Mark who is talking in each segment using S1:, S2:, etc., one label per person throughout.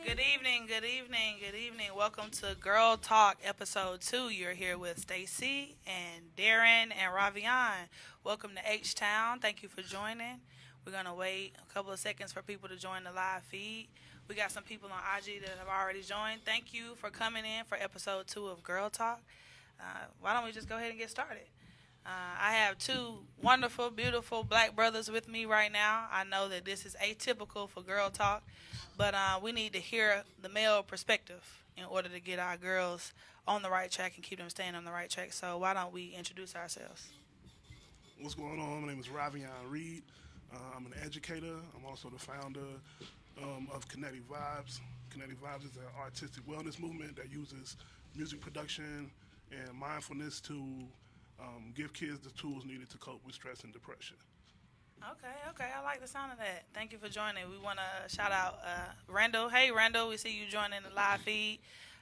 S1: Good evening, good evening, good evening. Welcome to Girl Talk episode 2. You're here with Stacy and Darren and Ravian. Welcome to H Town. Thank you for joining. We're going to wait a couple of seconds for people to join the live feed. We got some people on IG that have already joined. Thank you for coming in for episode 2 of Girl Talk. Why don't we just go ahead and get started? I have two wonderful, beautiful black brothers with me right now. I know that this is atypical for Girl Talk, but we need to hear the male perspective in order to get our girls on the right track and keep them staying on the right track. So why don't we introduce ourselves?
S2: What's going on? My name is Ravian Reed. I'm an educator. I'm also the founder of Kinetic Vibes. Kinetic Vibes is an artistic wellness movement that uses music production and mindfulness to give kids the tools needed to cope with stress and depression.
S1: Okay. I like the sound of that. Thank you for joining. We want to shout out Randall. Hey, Randall, we see you joining the live feed.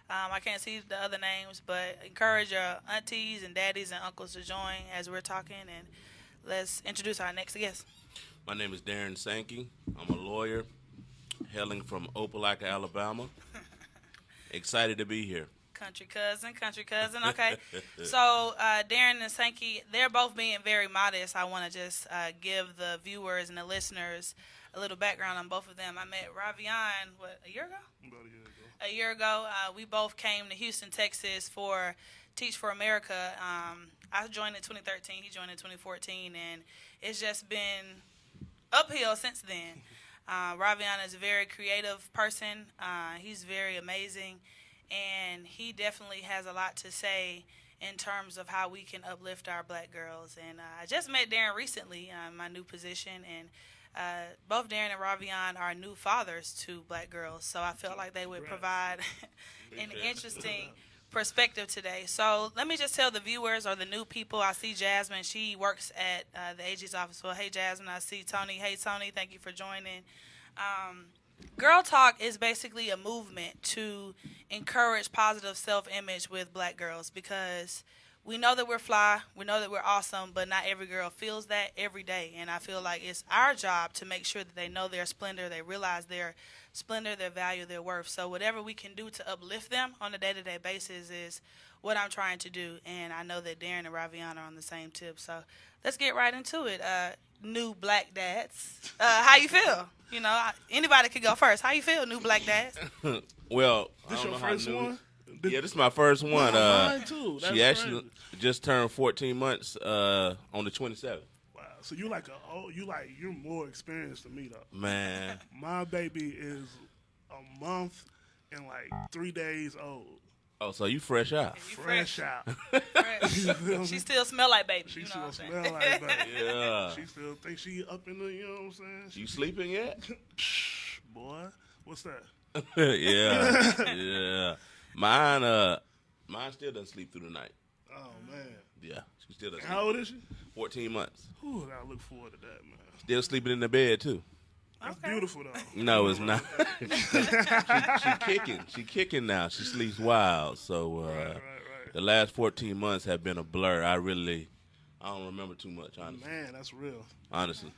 S1: I can't see the other names, but encourage your aunties and daddies and uncles to join as we're talking. And let's introduce our next guest.
S3: My name is Darren Sankey. I'm a lawyer hailing from Opelika, Alabama. Excited to be here.
S1: Country cousin. Okay. So Darren and Sankey, they're both being very modest. I want to just give the viewers and the listeners a little background on both of them. I met Ravian, a year ago?
S2: About a year ago.
S1: A year ago. We both came to Houston, Texas for Teach for America. I joined in 2013. He joined in 2014. And it's just been uphill since then. Ravian is a very creative person. He's very amazing. And he definitely has a lot to say in terms of how we can uplift our black girls. And I just met Darren recently in my new position, and both Darren and Ravian are new fathers to black girls. So I felt like they would provide an interesting perspective today. So let me just tell the viewers or the new people. I see Jasmine. She works at the AG's office. Well, hey, Jasmine. I see Tony. Hey, Tony. Thank you for joining. Girl Talk is basically a movement to encourage positive self-image with black girls because we know that we're fly, we know that we're awesome, but not every girl feels that every day. And I feel like it's our job to make sure that they know their splendor, they realize their splendor, their value, their worth. So whatever we can do to uplift them on a day-to-day basis is what I'm trying to do. And I know that Darren and Ravian are on the same tip. So let's get right into it. New black dads. How you feel? You know, anybody could go first. How you feel, new black dads?
S3: Well,
S2: This
S3: I don't
S2: your
S3: know how
S2: first
S3: new-
S2: one?
S3: Yeah, this is my first one.
S2: Mine too. That's
S3: she actually
S2: crazy.
S3: just turned 14 months on the 27th.
S2: Wow. So you're more experienced than me though.
S3: Man,
S2: My baby is a month and like 3 days old.
S3: oh, so you fresh out?
S1: You
S2: Fresh out.
S1: Fresh.
S2: You feel me?
S1: She still smell like baby.
S2: She
S1: you know
S2: still
S1: what I'm saying?
S2: smell like baby.
S3: Yeah.
S2: She still thinks she up in the, you know what I'm saying?
S3: You sleeping yet?
S2: Shh, boy. What's that?
S3: Yeah. Mine still doesn't sleep through the night.
S2: Oh man.
S3: Yeah, she still doesn't.
S2: How old is she?
S3: 14 months.
S2: Ooh, I gotta look forward to that, man.
S3: Still sleeping in the bed too.
S2: That's
S1: Okay.
S2: beautiful though.
S3: No, it's not. she kicking. She kicking now. She sleeps wild. So
S2: Right.
S3: the last 14 months have been a blur. I don't remember too much, honestly.
S2: Man, that's real.
S3: Honestly.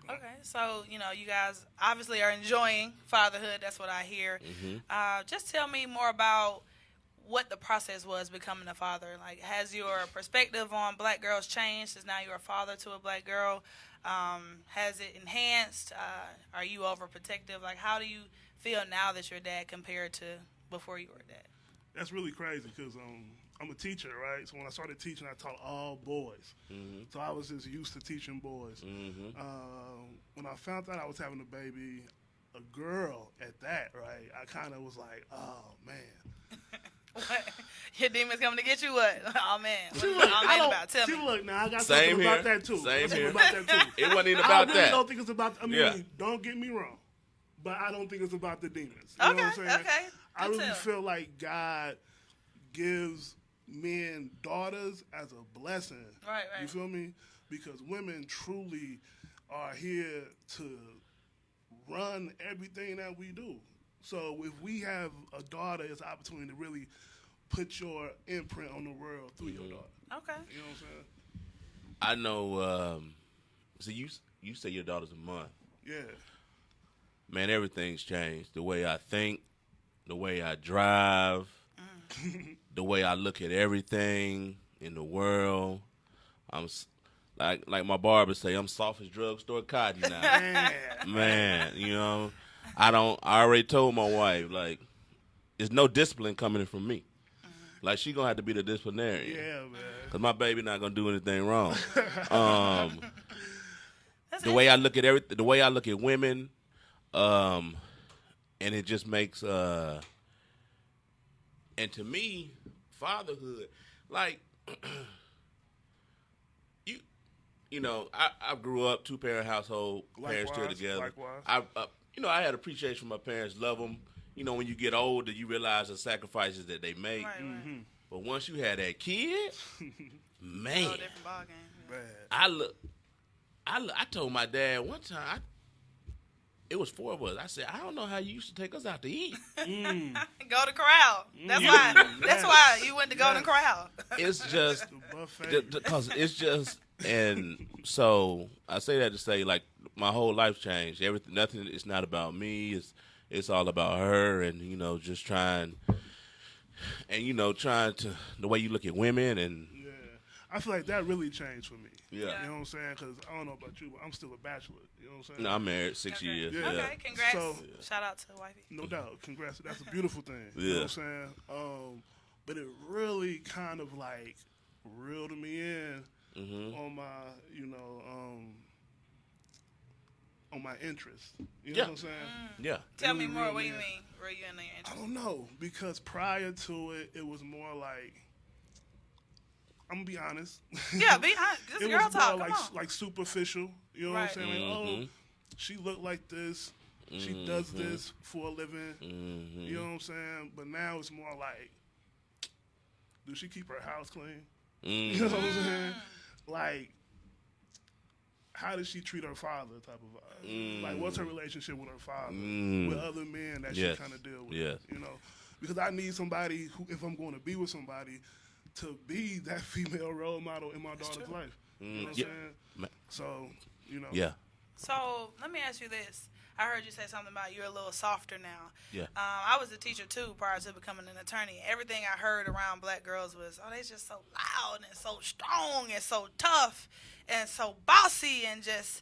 S1: Okay, so you know, you guys obviously are enjoying fatherhood. That's what I hear. Just tell me more about what the process was becoming a father. Like, has your perspective on black girls changed? Is now you're a father to a black girl? Has it enhanced? Are you overprotective? Like, how do you feel now that you're a dad compared to before you were a dad?
S2: That's really crazy because I'm a teacher, right? So when I started teaching, I taught all boys. So I was just used to teaching boys. When I found out I was having a baby, a girl at that, right? I kind of was like, oh man.
S1: What? Your demons coming to get you? What? Oh man, what
S2: See,
S1: is
S2: look,
S1: all men about? Tell me.
S2: look, now I got
S3: Same
S2: something
S3: here.
S2: about that too.
S3: Same
S2: Something
S3: here.
S2: about that too.
S3: It wasn't even
S2: I
S3: about
S2: really
S3: that.
S2: don't think it's about. I mean,
S3: Yeah.
S2: don't get me wrong, but I don't think it's about the demons. You know what I'm saying?
S1: Okay.
S2: I
S1: Good
S2: really
S1: tell.
S2: feel like God gives men daughters as a blessing.
S1: Right.
S2: You feel me? Because women truly are here to run everything that we do. So if we have a daughter, it's an opportunity to really put your imprint on the world through your daughter.
S1: Okay.
S2: You know what I'm saying?
S3: I know. So you say your daughter's a month.
S2: Yeah.
S3: Man, everything's changed. The way I think, the way I drive, the way I look at everything in the world. I'm like my barber say, I'm soft as drugstore cotton now. Man, you know, I already told my wife, like, there's no discipline coming from me. Like, she gonna have to be the disciplinarian.
S2: Yeah, man.
S3: Cause my baby not gonna do anything wrong.
S1: That's
S3: The way I look at everything, the way I look at women, and it just makes and to me, fatherhood, like you know, I grew up 2-parent household, parents still together.
S2: Likewise.
S3: I had appreciation for my parents, love them. You know, when you get older, you realize the sacrifices that they make.
S1: Right, right.
S3: But once you had that kid, man,
S1: Whole different ball game.
S2: Man.
S3: I told my dad one time, it was 4 of us. I said, I don't know how you used to take us out to eat.
S1: Go to Corral. That's why. That's why you went to Golden Corral.
S3: It's just
S2: The buffet.
S3: because it's just, and so I say that to say, like, my whole life changed. Everything, nothing. It's not about me. It's all about her, and you know, just trying to the way you look at women, and
S2: Yeah. I feel like that really changed for me.
S3: yeah.
S2: You know what I'm saying? Because I don't know about you, but I'm still a bachelor. You know what I'm saying?
S3: No, I'm married 6
S1: Okay.
S3: years.
S2: Yeah.
S1: Okay, congrats.
S2: So-
S1: Shout out to wifey.
S2: No doubt. Congrats. That's a beautiful thing. You know
S3: Yeah.
S2: what I'm saying? But it really kind of like reeled me in on my, on my interest. You know
S3: Yeah.
S2: what I'm saying?
S3: Yeah.
S1: Tell me
S2: Really,
S1: more.
S2: really,
S1: What do you
S2: yeah.
S1: mean? Were you in there?
S2: I don't know, because prior to it, it was more like, I'm gonna be honest.
S1: Yeah, be honest. This
S2: It
S1: girl
S2: was
S1: talk.
S2: more
S1: Come on.
S2: like superficial. You know what I'm
S1: Right.
S2: saying? Like, oh, she looked like this. She does this for a living. You know what I'm saying? But now it's more like, do she keep her house clean? You know what I'm saying? Like, how does she treat her father type of vibe? Like, what's her relationship with her father, with other men that
S3: Yes.
S2: she kind of deal with?
S3: Yes.
S2: You know? Because I need somebody who, if I'm going to be with somebody, to be that female role model in my daughter's life. You know what I'm
S3: Yeah.
S2: saying? So, you know.
S3: Yeah.
S1: So let me ask you this. I heard you say something about you're a little softer now.
S3: Yeah.
S1: I was a teacher too prior to becoming an attorney. Everything I heard around black girls was, oh, they're just so loud and so strong and so tough and so bossy and just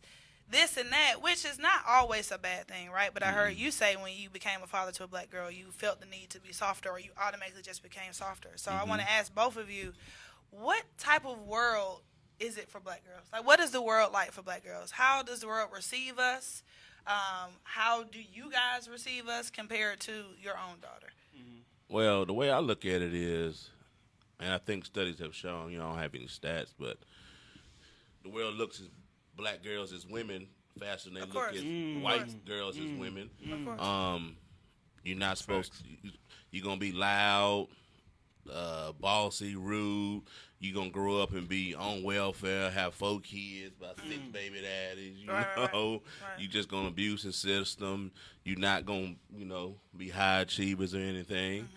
S1: this and that, which is not always a bad thing, right? But I heard you say when you became a father to a black girl, you felt the need to be softer, or you automatically just became softer. So I want to ask both of you, what type of world is it for black girls? Like, what is the world like for black girls? How does the world receive us? How do you guys receive us compared to your own daughter?
S3: Well, the way I look at it is, and I think studies have shown, I don't have any stats, but the world looks at black girls as women faster than they look
S1: course.
S3: at
S1: Of
S3: white
S1: course.
S3: girls as women.
S1: Of course.
S3: You're not supposed to, you're going to be loud, bossy, rude. You're going to grow up and be on welfare, have 4 kids, about 6 baby daddies, you
S1: Right, right,
S3: know.
S1: right.
S3: You're just going to abuse the system. You're not going to, be high achievers or anything.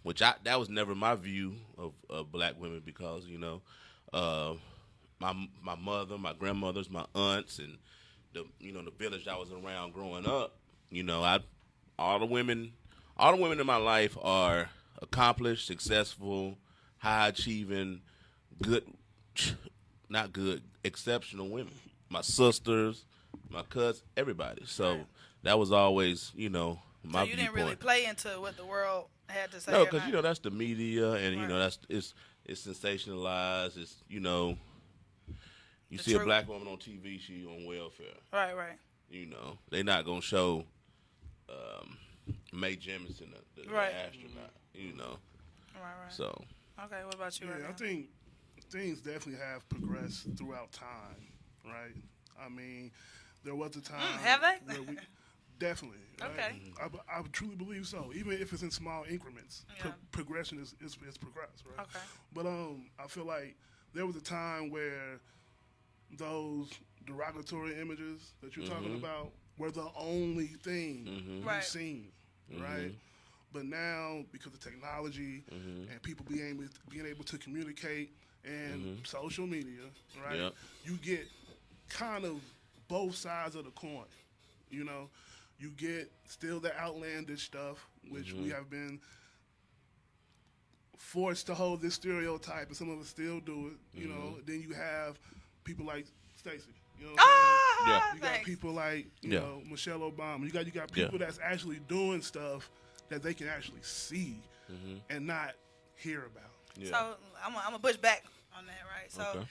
S3: Which that was never my view of black women because, my mother, my grandmothers, my aunts, and the village I was around growing up, all the women in my life are accomplished, successful, high achieving, good, not good, exceptional women. My sisters, my cousins, everybody. So
S1: Right.
S3: that was always, my
S1: So you
S3: viewpoint.
S1: didn't really play into what the world had to say.
S3: No,
S1: or
S3: because
S1: not.
S3: that's the media, and
S1: Right.
S3: it's sensationalized. It's you
S1: The
S3: see
S1: truth.
S3: a black woman on TV, she on welfare.
S1: Right, right.
S3: They're not gonna show Mae Jemison, the
S1: Right.
S3: astronaut.
S1: Right, right.
S3: So
S1: Okay, what about you?
S2: Yeah,
S1: right
S2: I
S1: now?
S2: think things definitely have progressed throughout time, right? I mean, there was a time.
S1: have they?
S2: Where we, definitely. Right?
S1: Okay.
S2: I truly believe so. Even if it's in small increments,
S1: Yeah.
S2: progression is progress, right?
S1: Okay.
S2: But I feel like there was a time where those derogatory images that you're talking about were the only thing you
S1: Right.
S2: seen, right? But now, because of technology and people being able to communicate and social media, right?
S3: Yep.
S2: You get kind of both sides of the coin. You get still the outlandish stuff which we have been forced to hold this stereotype, and some of us still do it. You know, then you have people like Stacey. You know what I'm saying?
S1: Ah,
S2: You got
S1: thanks.
S2: people like you know Michelle Obama. You got people that's actually doing stuff that they can actually see and not hear about.
S1: So I'm gonna push back on that, right? So
S3: Okay.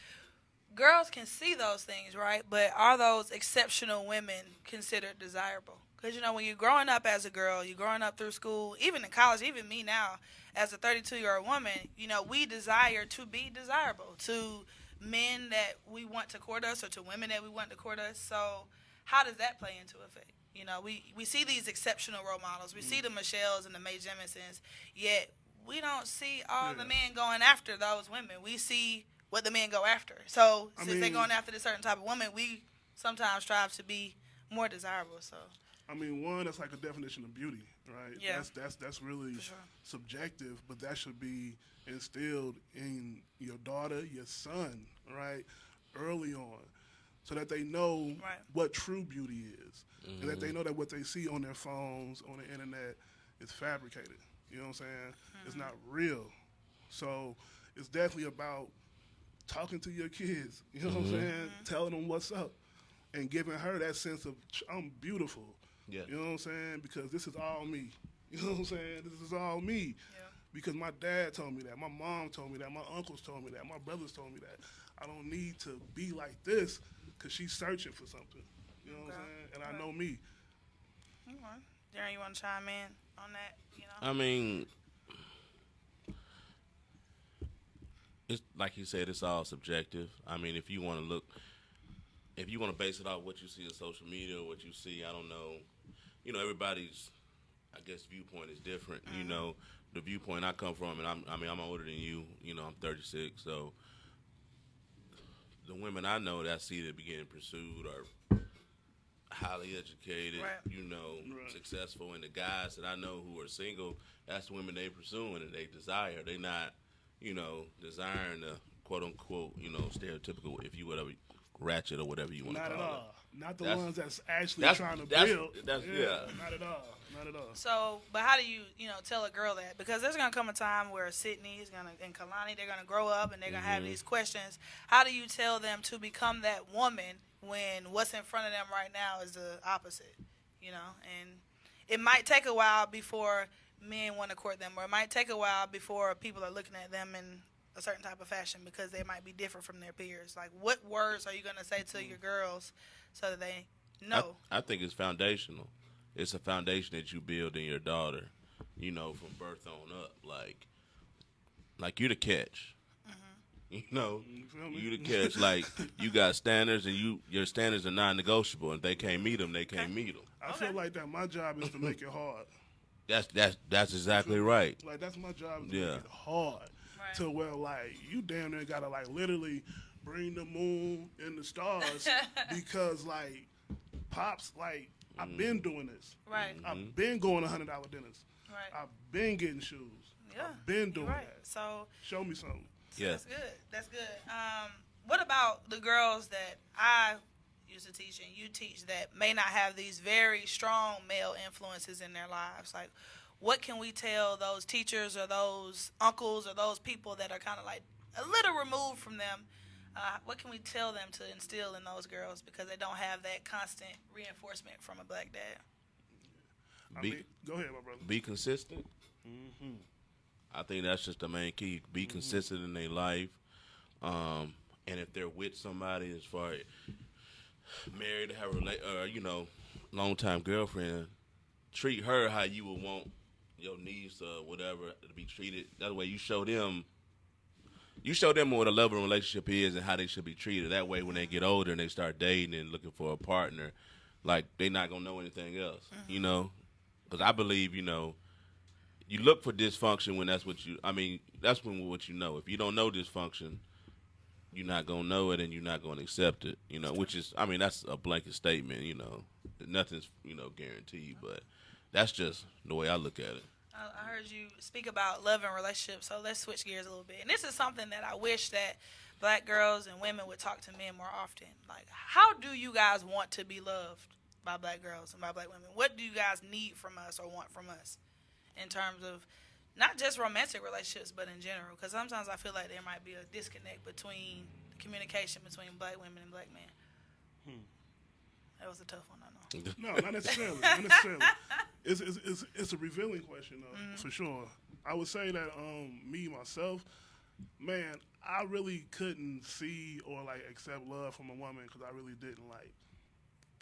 S1: girls can see those things, right? But are those exceptional women considered desirable? Because, you know, when you're growing up as a girl, you're growing up through school, even in college, even me now, as a 32-year-old woman, you know, we desire to be desirable to men that we want to court us or to women that we want to court us. So how does that play into effect? You know, we see these exceptional role models. We see the Michelles and the Mae Jemisons, yet we don't see all the men going after those women. We see what the men go after. So since they're going after this certain type of woman, we sometimes strive to be more desirable. So
S2: I mean, one, that's like a definition of beauty, right?
S1: Yeah.
S2: That's really
S1: For sure.
S2: subjective, but that should be instilled in your daughter, your son, right, early on, so that they know what true beauty is, and that they know that what they see on their phones, on the internet, is fabricated. You know what I'm saying? It's not real. So it's definitely about talking to your kids. You know what I'm saying? Telling them what's up, and giving her that sense of I'm beautiful.
S3: Yeah.
S2: You know what I'm saying? Because this is all me. You know what I'm saying? This is all me.
S1: Yeah.
S2: Because my dad told me that. My mom told me that. My uncles told me that. My brothers told me that. I don't need to be like this because she's searching for something. You know what I'm saying? And I know me.
S1: Okay. Darren, you want to chime in on that? You know?
S3: I mean, it's like you said, it's all subjective. I mean, if you want to base it off what you see in social media or what you see, I don't know. You know, everybody's, I guess, viewpoint is different. You know, the viewpoint I come from, and I'm older than you. You know, I'm 36, so the women I know that I see that be getting pursued are highly educated, you know, successful, and the guys that I know who are single, that's the women they pursuing and they desire. They not, you know, desiring the quote unquote, you know, stereotypical, if you whatever, ratchet or whatever you want to
S2: Not
S3: call
S2: at
S3: it.
S2: all. Not the ones that's actually trying to build. Not at all. Not at all.
S1: So, but how do you, you know, tell a girl that? Because there's going to come a time where Sydney is going to, and Kalani, they're going to grow up and they're going to have these questions. How do you tell them to become that woman when what's in front of them right now is the opposite? You know, and it might take a while before men want to court them, or it might take a while before people are looking at them in a certain type of fashion because they might be different from their peers. Like, what words are you going to say to your girls so that they know?
S3: I think it's foundational. It's a foundation that you build in your daughter, you know, from birth on up. Like you the catch. You know, you the catch. Like, you got standards, and your standards are non-negotiable. And if they can't meet them, they can't meet them.
S2: I feel like that my job is to make it hard.
S3: That's exactly right.
S2: Like, that's my job, is to make it hard.
S1: Right.
S2: To where, like, you damn near gotta, like, literally bring the moon and the stars because, like, Pops, like, I've been doing this.
S1: Right.
S2: I've been going to $100 dinners.
S1: Right.
S2: I've been getting shoes.
S1: Yeah.
S2: I've been doing
S1: Right.
S2: that.
S1: So
S2: Show me something.
S3: Yeah.
S1: that's good. That's good. What about the girls that I used to teach and you teach that may not have these very strong male influences in their lives? Like, what can we tell those teachers or those uncles or those people that are kind of like a little removed from them? What can we tell them to instill in those girls because they don't have that constant reinforcement from a black dad?
S2: Go ahead, my brother.
S3: Be consistent. I think that's just the main key. Be consistent in their life. And if they're with somebody, as far as married, have a you know, long-time girlfriend, treat her how you would want your niece or whatever to be treated. That way you show them what a loving relationship is and how they should be treated. That way when they get older and they start dating and looking for a partner, like, they're not going to know anything else, you know? Because I believe, you know, you look for dysfunction when that's what you know. If you don't know dysfunction, you're not going to know it and you're not going to accept it, you know, which is, I mean, that's a blanket statement, you know. Nothing's, you know, guaranteed, but that's just the way I look at it.
S1: I heard you speak about love and relationships, so let's switch gears a little bit. And this is something that I wish that black girls and women would talk to men more often. Like, how do you guys want to be loved by black girls and by black women? What do you guys need from us or want from us? in terms of not just romantic relationships, but in general? Because sometimes I feel like there might be a disconnect between communication between black women and black men. That was a tough one, I know.
S2: No, not necessarily. Not necessarily. It's a revealing question, though, for sure. I would say that me, myself, man, I really couldn't see or, like, accept love from a woman because I really didn't, like,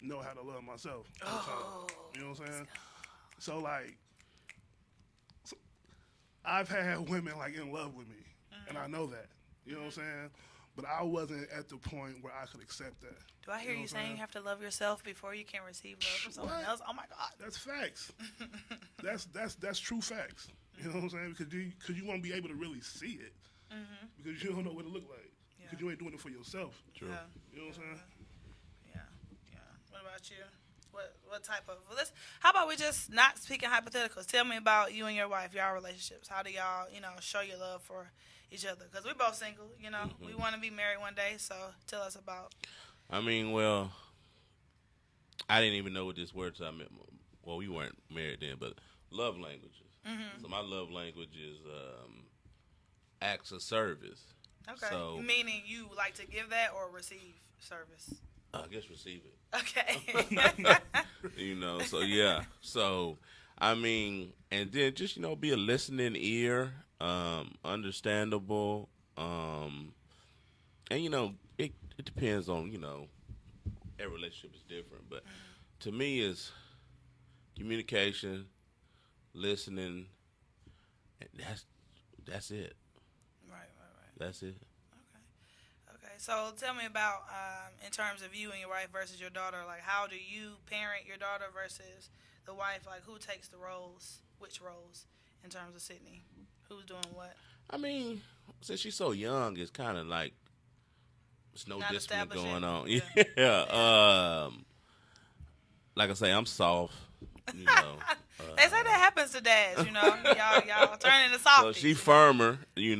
S2: know how to love myself. You know what I'm saying? So, like, I've had women, like, in love with me, and I know that. You know what I'm saying? But I wasn't at the point where I could accept that.
S1: Do I hear you saying you have to love yourself before you can receive love from someone else? Oh, my God.
S2: That's facts. that's true facts. You know what I'm saying? Because you won't be able to really see it. Because you don't know what it look like.
S1: Yeah.
S2: Because you ain't doing it for yourself.
S3: True.
S1: Yeah.
S2: You know what I'm saying?
S1: Yeah. What about you? What type of... how about we just not speaking hypotheticals? Tell me about you and your wife, y'all relationships. How do y'all, show your love for each other? Because we're both single, We want to be married one day, so tell us about...
S3: I mean, well, I didn't even know what this word I meant. Well, we weren't married then, but love languages. So my love language is acts of service.
S1: Okay.
S3: So,
S1: meaning you like to give that or receive service?
S3: I guess receive it.
S1: Okay.
S3: So yeah. So, I mean, and then just, be a listening ear, understandable, and, it depends on, every relationship is different, but to me it's communication, listening, and that's it.
S1: Right.
S3: That's it.
S1: Okay. So tell me about, in terms of you and your wife versus your daughter, like how do you parent your daughter versus the wife? Like who takes the roles, which roles in terms of Sydney? Who's doing what?
S3: I mean, since she's so young, it's kind of like there's no
S1: Not
S3: discipline
S1: established
S3: going
S1: yet.
S3: on.
S1: Yeah.
S3: Like I say, I'm soft.
S1: They say that happens to dads, y'all turn into softies.
S3: So she firmer, she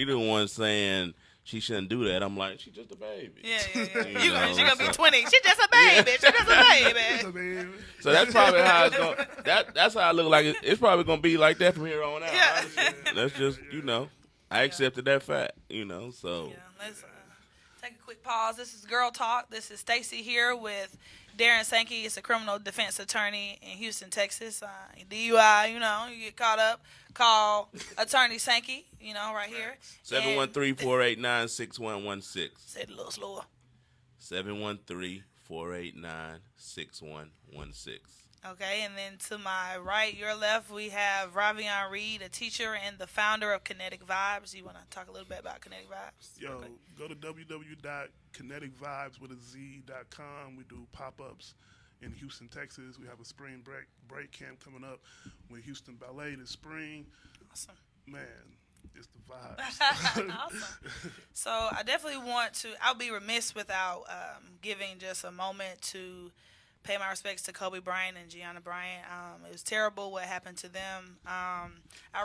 S3: the one saying she shouldn't do that. I'm like, she's just a baby.
S1: Yeah.
S3: You know,
S1: She's gonna be 20. She's just a baby. She's just a baby.
S3: So that's probably how it's going. That's how I look like. It's probably gonna be like that from here on out.
S1: Yeah.
S3: That's just I accepted that fact. So
S1: Yeah, let's take a quick pause. This is Girl Talk. This is Stacy here with Darren Sankey. It's a criminal defense attorney in Houston, Texas. DUI, you get caught up, call Attorney Sankey, right here.
S3: 713-489-6116.
S1: Say it a little slower.
S3: 713-489-6116.
S1: Okay, and then to my right, your left, we have Ravion Reed, a teacher and the founder of Kinetic Vibes. You want to talk a little bit about Kinetic Vibes?
S2: Yo, go to www.kineticvibeswithaz.com. We do pop-ups in Houston, Texas. We have a spring break camp coming up with Houston Ballet this spring.
S1: Awesome.
S2: Man, it's the vibes.
S1: Awesome. So I definitely want to, I'll be remiss without giving just a moment to pay my respects to Kobe Bryant and Gianna Bryant. It was terrible what happened to them. I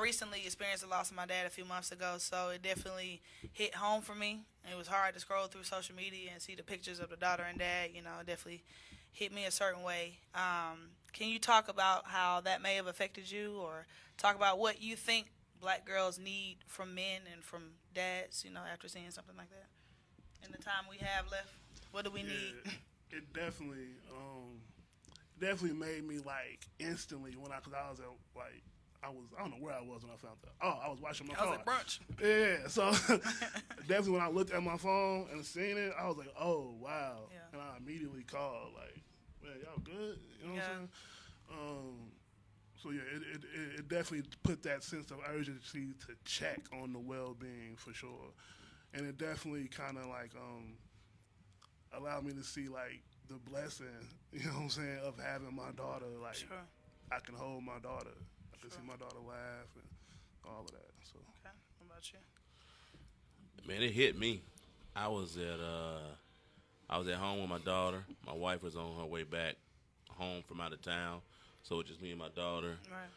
S1: recently experienced the loss of my dad a few months ago, so it definitely hit home for me. It was hard to scroll through social media and see the pictures of the daughter and dad. It definitely hit me a certain way. Can you talk about how that may have affected you, or talk about what you think black girls need from men and from dads, after seeing something like that? In the time we have left, what do we need?
S2: It definitely made me like instantly because I was at I don't know where I was when I found that. Oh, I was watching my phone.
S1: I was at brunch.
S2: Yeah, so definitely when I looked at my phone and seen it, I was like, oh wow, and I immediately called like, man, y'all good? You know what I'm saying? So yeah, it definitely put that sense of urgency to check on the well-being for sure, and it definitely kind of like allowed me to see like the blessing, you know what I'm saying, of having my daughter. Like,
S1: Sure.
S2: I can hold my daughter, I can see my daughter laugh and all of that. So.
S1: Okay, what about you?
S3: Man, it hit me. I was at home with my daughter. My wife was on her way back home from out of town, so it was just me and my daughter.
S1: Right.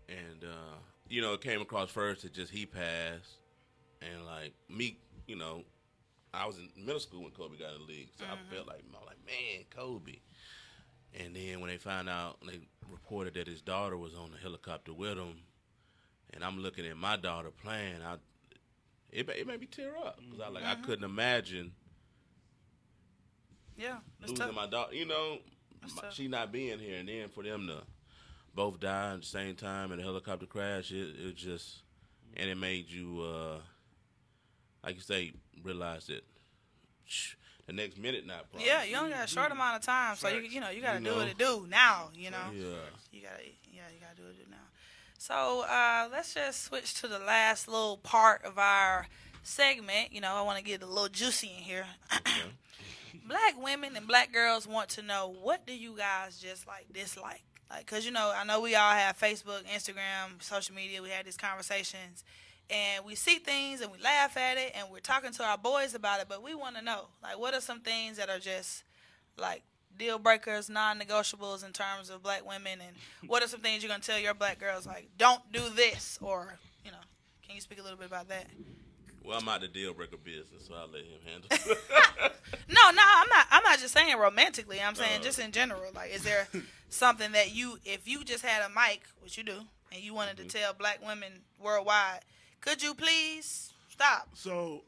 S3: And it came across first that just he passed, and like me, I was in middle school when Kobe got in the league, so I felt like man, Kobe. And then when they found out, they reported that his daughter was on the helicopter with him. And I'm looking at my daughter playing. It made me tear up because I couldn't imagine
S1: Yeah, it's
S3: losing
S1: tough.
S3: my daughter. You know,
S1: It's tough.
S3: she not being here, and then for them to both die at the same time in a helicopter crash, it just and it made you, like you say, realize that the next minute not probably.
S1: Yeah, you only got a short amount of time, so you gotta do what it do now. You know,
S3: Yeah.
S1: you gotta do what it do now. So let's just switch to the last little part of our segment. You know, I want to get a little juicy in here.
S3: Okay.
S1: Black women and black girls want to know, what do you guys just like dislike? Like, cause I know we all have Facebook, Instagram, social media. We had these conversations, and we see things and we laugh at it, and we're talking to our boys about it. But we want to know, like, what are some things that are just like deal breakers, non-negotiables in terms of black women, and what are some things you're gonna tell your black girls, like, don't do this, or can you speak a little bit about that?
S3: Well, I'm out the deal breaker business, so I'll let him handle it.
S1: No, I'm not just saying romantically. I'm saying just in general. Like, is there something that if you just had a mic, which you do, and you wanted to tell black women worldwide, could you please stop?
S2: So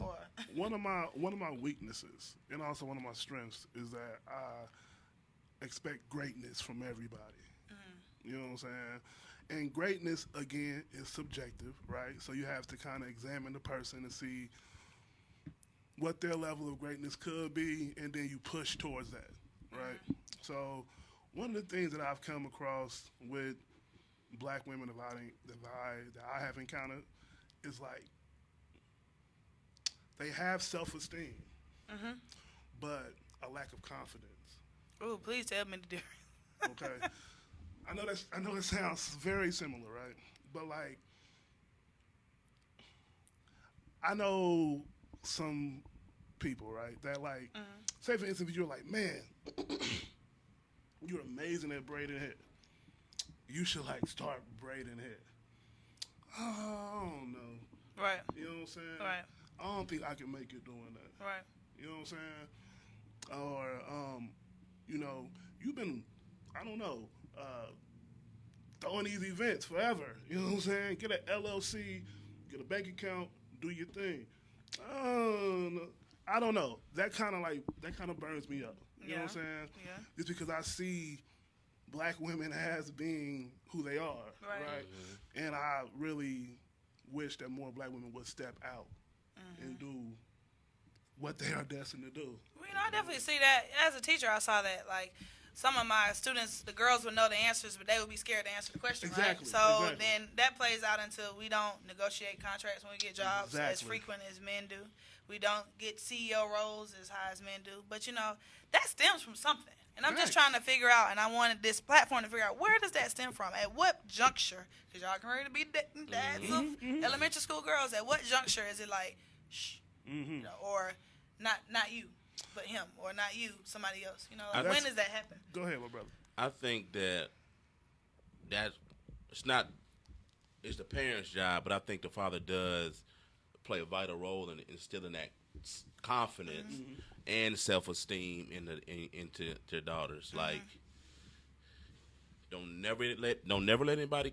S2: one of my weaknesses and also one of my strengths is that I expect greatness from everybody. You know what I'm saying? And greatness, again, is subjective, right? So you have to kind of examine the person and see what their level of greatness could be, and then you push towards that, right? So one of the things that I've come across with black women that I have encountered is like they have self-esteem, but a lack of confidence.
S1: Ooh, please tell me the difference.
S2: Okay. I know that sounds very similar, right? But like, I know some people, right, that like, say for instance, you're like, man, you're amazing at braiding hair. You should like start braiding hair. Oh, I don't know.
S1: Right.
S2: You know what I'm saying?
S1: Right.
S2: I don't think I can make it doing that.
S1: Right.
S2: You know what I'm saying? Or, you've been, I don't know, throwing these events forever. You know what I'm saying? Get an LLC, get a bank account, do your thing. I don't know. That kind of burns me up. You know what I'm saying?
S1: Yeah.
S2: Just because I see black women as being who they are, right? And I really wish that more black women would step out and do what they are destined to do.
S1: Well, I definitely see that. As a teacher, I saw that. Like, some of my students, the girls would know the answers, but they would be scared to answer the question,
S2: Exactly,
S1: right? So
S2: exactly.
S1: then that plays out until we don't negotiate contracts when we get jobs as
S2: Exactly.
S1: frequent as men do. We don't get CEO roles as high as men do. But, that stems from something. And I'm just trying to figure out, and I wanted this platform to figure out, where does that stem from? At what juncture? Because y'all can ready to be dads of elementary school girls. At what juncture is it like, shh, or not you, but him, or not you, somebody else? When does that happen?
S2: Go ahead, my brother.
S3: I think that it's the parent's job, but I think the father does play a vital role in instilling that confidence and self-esteem into their daughters. Like, don't never let anybody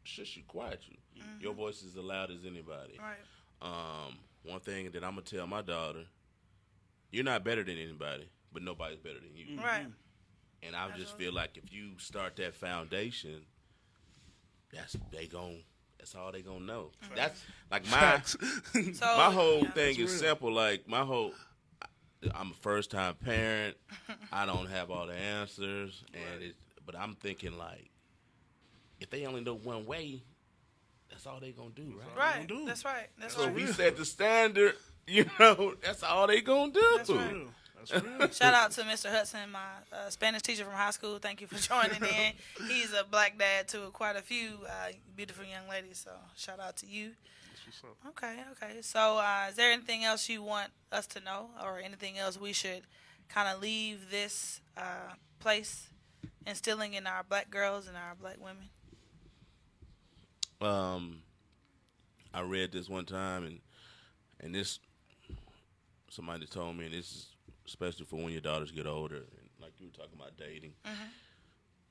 S3: shush you, quiet you. Your voice is as loud as anybody.
S1: Right.
S3: One thing that I'm gonna tell my daughter: you're not better than anybody, but nobody's better than you.
S1: Right.
S3: And I just feel like if you start that foundation, that's all they gonna know. That's like my whole thing is simple. Like I'm a first time parent. I don't have all the answers, but I'm thinking like, if they only know one way, that's all they gonna do, right?
S1: Right. That's right. That's
S3: So
S1: right.
S3: we set the standard. That's all they gonna do.
S1: That's right.
S2: That's real.
S1: Shout out to Mr. Hudson, my Spanish teacher from high school. Thank you for joining in. He's a black dad to quite a few beautiful young ladies, so shout out to you.
S2: That's what's up.
S1: Okay. So is there anything else you want us to know, or anything else we should kind of leave this place instilling in our black girls and our black women?
S3: I read this one time, and this somebody told me, and this is especially for when your daughters get older. And like you were talking about dating,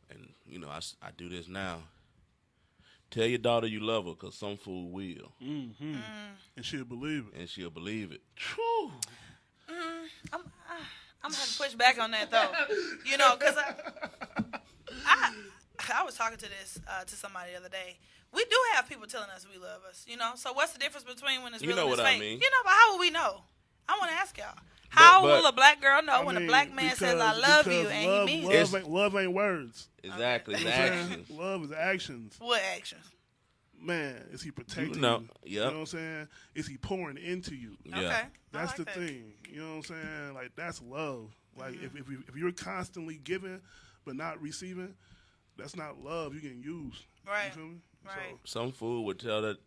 S3: and you know, I do this now. Tell your daughter you love her, cause some fool will,
S2: And she'll believe it.
S3: and she'll believe it.
S2: True.
S1: I'm gonna have to push back on that though, you know, because I was talking to this to somebody the other day. We do have people telling us we love us, you know. So what's the difference between when it's real
S3: You know
S1: and it's
S3: what I
S1: fake?
S3: mean.
S1: You know, but how will we know? I want to ask y'all. How
S3: but-
S1: will a black girl know
S2: I
S1: when a
S2: mean,
S1: black man says "I love you"
S2: because
S1: and he means
S3: It's-
S1: it?
S2: love ain't words.
S3: Exactly,
S2: You
S3: the
S2: know what I'm saying?
S3: actions.
S2: Love is actions.
S1: What actions?
S2: Man, is he protecting
S3: You know,
S2: you?
S3: yep.
S2: You know what I'm saying? Is he pouring into you?
S3: Yeah.
S1: Okay, I
S2: That's
S1: like
S2: the
S1: that.
S2: thing. You know what I'm saying? Like, that's love. Like, if you're constantly giving but not receiving, that's not love. You're getting used.
S1: Right.
S2: You feel me?
S1: Right.
S3: Some fool would tell that.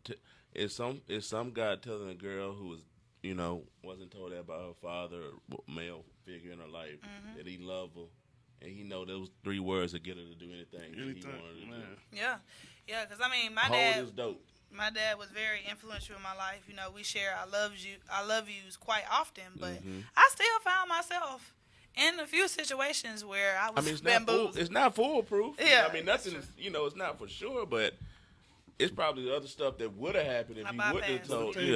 S3: It's some guy telling a girl who was, you know, wasn't told that about her father or male figure in her life that he loved her, and he know those 3 words to get her to do anything that he
S2: Anything,
S3: wanted to
S2: man.
S1: Yeah, yeah. Because I mean, my
S3: do.
S1: dad.
S3: Hold is dope.
S1: My dad was very influential in my life. You know, we share I love yous quite often, but I still found myself in a few situations where I
S3: I
S1: was
S3: mean, it's not foolproof.
S1: Yeah,
S3: I mean, nothing. You know, it's not for sure, but it's probably the other stuff that would have happened if
S1: I
S3: you wouldn't have
S1: bypassed.
S3: told.
S2: The thing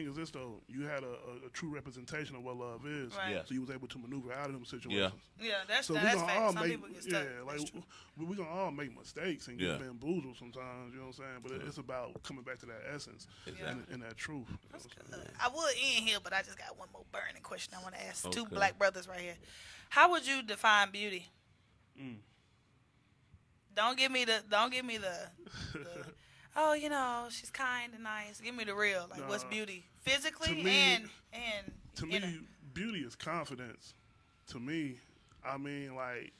S3: Yeah.
S2: is this though. You had a true representation of what love is.
S1: Right.
S3: Yeah.
S2: So you was able to maneuver out of them situations.
S1: Yeah, that's
S2: So
S1: that's
S2: we gonna
S1: fact.
S2: all
S1: Some
S2: make,
S1: people get stuck.
S2: like
S1: That's true.
S2: we gonna all make mistakes and
S3: Yeah.
S2: get bamboozled sometimes. You know what I'm saying? But it's about coming back to that essence and that truth. You know what I'm saying?
S1: I would end here, but I just got one more burning question I want to ask. Two
S3: Okay.
S1: black brothers right here. How would you define beauty? Don't give me the oh, you know, she's kind and nice. Give me the real. Like, what's
S2: Nah.
S1: beauty? Physically
S2: To me-
S1: and
S2: To
S1: inner.
S2: me, beauty is confidence. To me, I mean, like,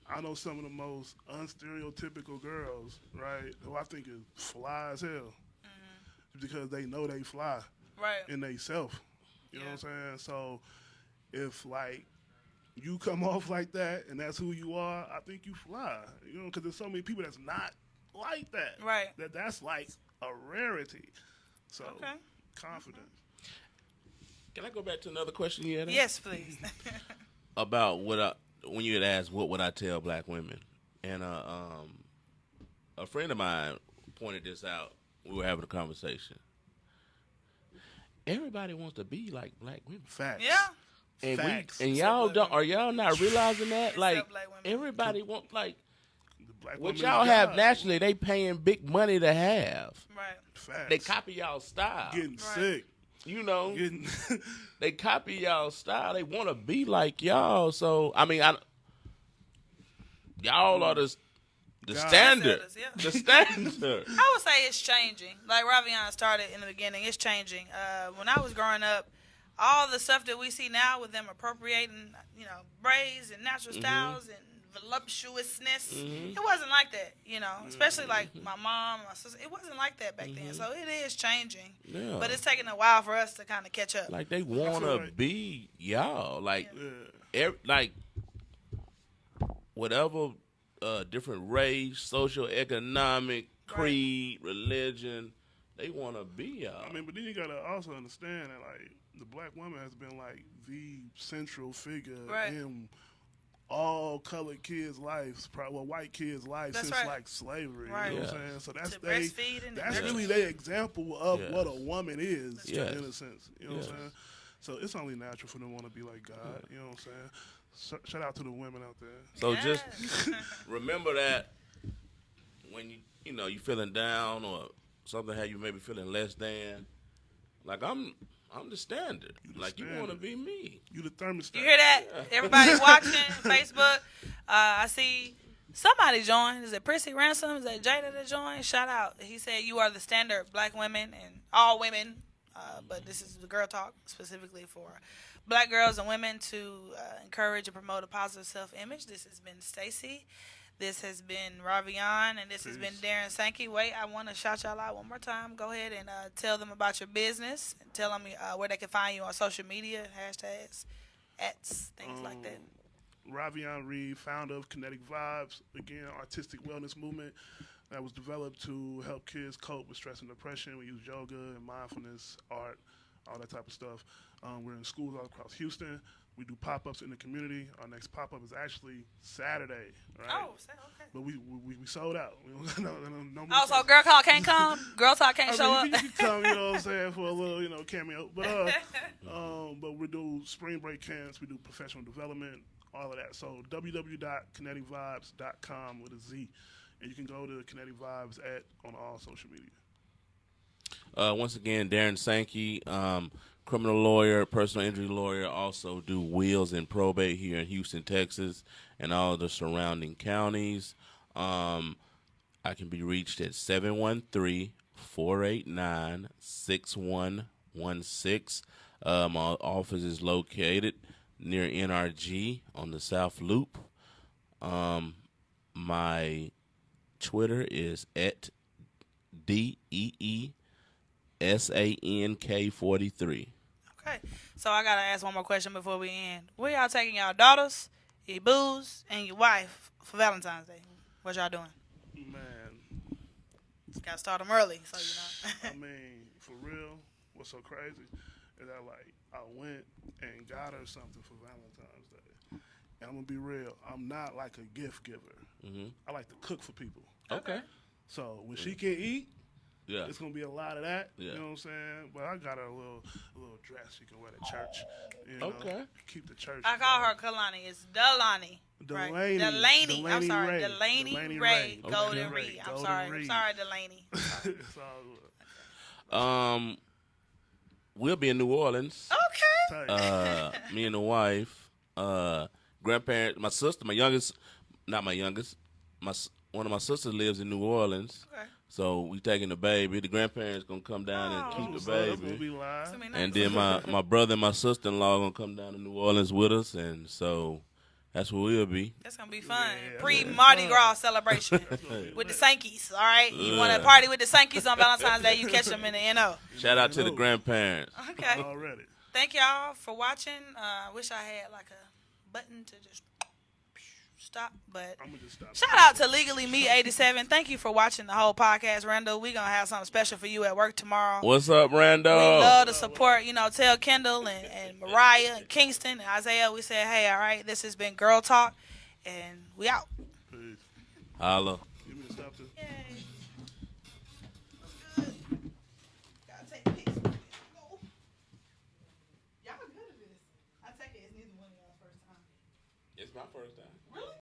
S2: I know some of the most unstereotypical girls, right, who I think is fly as hell because they know they fly
S1: Right.
S2: in they self. You know
S1: Yeah.
S2: what I'm saying? So if, like, you come off like that and that's who you are, I think you fly. You know, because there's so many people that's not like that.
S1: Right.
S2: That's like a rarity. So,
S1: Okay.
S2: confidence.
S3: Can I go back to another question you had?
S1: Yes, please.
S3: About when you had asked what would I tell black women, and a friend of mine pointed this out. We were having a conversation. Everybody wants to be like black women,
S2: Facts.
S1: Yeah.
S3: and
S2: Facts.
S3: and
S1: Except
S3: y'all
S1: black
S3: don't.
S1: women.
S3: Are y'all not realizing that? Like
S1: black women.
S3: everybody want like
S2: The black
S3: what
S2: woman
S3: y'all
S2: is
S3: have
S2: God.
S3: naturally. They paying big money to have.
S1: Right.
S2: Facts.
S3: They copy y'all style.
S2: Getting sick.
S3: You know,
S2: Getting
S3: they copy y'all style. They want to be like y'all. So I mean, y'all are the
S2: God.
S3: standard.
S1: Yeah.
S3: The standard.
S1: I would say it's changing. Like Ravion started in the beginning, it's changing. When I was growing up, all the stuff that we see now with them appropriating, you know, braids and natural styles and voluptuousness, it wasn't like that, you know, especially like my mom, my sister. It wasn't like that back then. So it is changing.
S3: Yeah.
S1: But it's taking a while for us to kind of catch up.
S3: Like they want
S2: feel
S3: to
S2: like-
S3: be y'all. Like,
S2: yeah.
S3: like whatever different race, social, economic, creed, religion, they want to be y'all.
S2: I mean, but then you gotta also understand that like the black woman has been like the central figure
S1: Right.
S2: in all colored kids' lives, well, white kids' lives
S1: That's
S2: since
S1: right.
S2: like slavery.
S1: Right.
S2: You know what
S3: Yeah.
S2: I'm saying? So that's
S1: To breastfeed and
S2: that's
S1: everything.
S2: really their example of
S3: Yes.
S2: what a woman is
S3: Yes.
S2: in a sense. You know
S3: Yes.
S2: what I'm saying? So it's only natural for them to want to be like God. You know what I'm saying? Shout out to the women out there.
S3: So
S1: Yes.
S3: just remember that when you know you feeling down or something, how you maybe feeling less than. Like I'm the standard. Like you want to
S2: standard.
S3: be me.
S2: You the thermostat.
S1: You hear that? Everybody watching Facebook. I see somebody joined. Is it Prissy Ransom? Is that Jada that joined? Shout out. He said you are the standard black women and all women. But this is the Girl Talk specifically for black girls and women to encourage and promote a positive self-image. This has been Stacy. This has been Ravion, and this has been Darren Sankey. Wait, I want to shout y'all out one more time. Go ahead and tell them about your business. And tell them where they can find you on social media, hashtags, things like that.
S2: Ravion Reed, founder of Kinetic Vibes, again, artistic wellness movement that was developed to help kids cope with stress and depression. We use yoga and mindfulness, art, all that type of stuff. We're in schools all across Houston, We do pop-ups in the community. Our next pop-up is actually Saturday, right?
S1: Oh, okay.
S2: But we sold out. We don't got no more
S1: Oh, so
S2: space.
S1: Girl Talk can't come? Girl Talk can't
S2: I
S1: show
S2: mean,
S1: up?
S2: you can come, you know what I'm saying, for a little, cameo. But we do spring break camps. We do professional development, all of that. So www.kineticvibes.com with a Z. And you can go to Kinetic Vibes on all social media.
S3: Once again, Darren Sankey, criminal lawyer, personal injury lawyer, also do wills and probate here in Houston, Texas, and all the surrounding counties. I can be reached at 713-489-6116. My office is located near NRG on the South Loop. My Twitter is at DEESANK43.
S1: Okay. So I got to ask one more question before we end. Where y'all taking y'all daughters, your booze, and your wife for Valentine's Day? What y'all doing?
S2: Man,
S1: Got to start them early, so you know.
S2: I mean, for real, what's so crazy is that, I went and got her something for Valentine's Day. And I'm going to be real, I'm not like a gift giver.
S3: Mm-hmm.
S2: I like to cook for people.
S3: Okay.
S2: So when she can eat,
S3: Yeah.
S2: it's gonna be a lot of that.
S3: Yeah.
S2: You know what I'm saying? But I got her a little dress she can wear to church. You know,
S3: Okay.
S2: Keep the church.
S1: I call her Kalani. It's Delani.
S2: Delaney.
S1: Right. Delaney. I'm sorry.
S2: Ray.
S1: Delaney
S2: Delaney
S1: Ray.
S2: Ray.
S1: Golden
S2: Okay.
S1: Reed. I'm
S2: Golden
S1: sorry. I'm
S2: Reed.
S1: sorry, Delaney.
S2: It's all good.
S3: We'll be in New Orleans.
S1: Okay.
S2: Tight.
S3: Me and the wife, grandparents, my sister, one of my sisters lives in New Orleans.
S1: Okay.
S3: So we taking the baby. The grandparents gonna come down and keep the
S2: So that's gonna
S3: baby.
S2: be live.
S1: That's gonna be
S3: And
S1: nice.
S3: then my brother and my sister-in-law gonna come down to New Orleans with us, and so that's where we'll be.
S1: That's gonna be fun.
S2: Yeah,
S1: Pre-Mardi
S2: fun.
S1: Gras celebration with the Sankeys. All right. You want to party with the Sankeys on Valentine's Day? You catch them in the NO.
S3: Shout out to the grandparents.
S1: Okay.
S2: Already.
S1: Thank y'all for watching. I wish I had like a button to just stop, but
S2: I'm gonna just stop.
S1: shout out to Legally Me 87. Thank you for watching the whole podcast, Randall. We're gonna have something special for you at work tomorrow.
S3: What's up,
S1: We
S3: Randall?
S1: love the support. Tell Kendall and Mariah and Kingston and Isaiah. We said, hey, all right, this has been Girl Talk, and we out.
S2: Peace.
S3: Holla.
S2: Give me the stop to.
S1: Yay. That's good. Gotta take pics. Y'all are good at this. I take it as neither one of y'all's first time.
S3: It's my first time.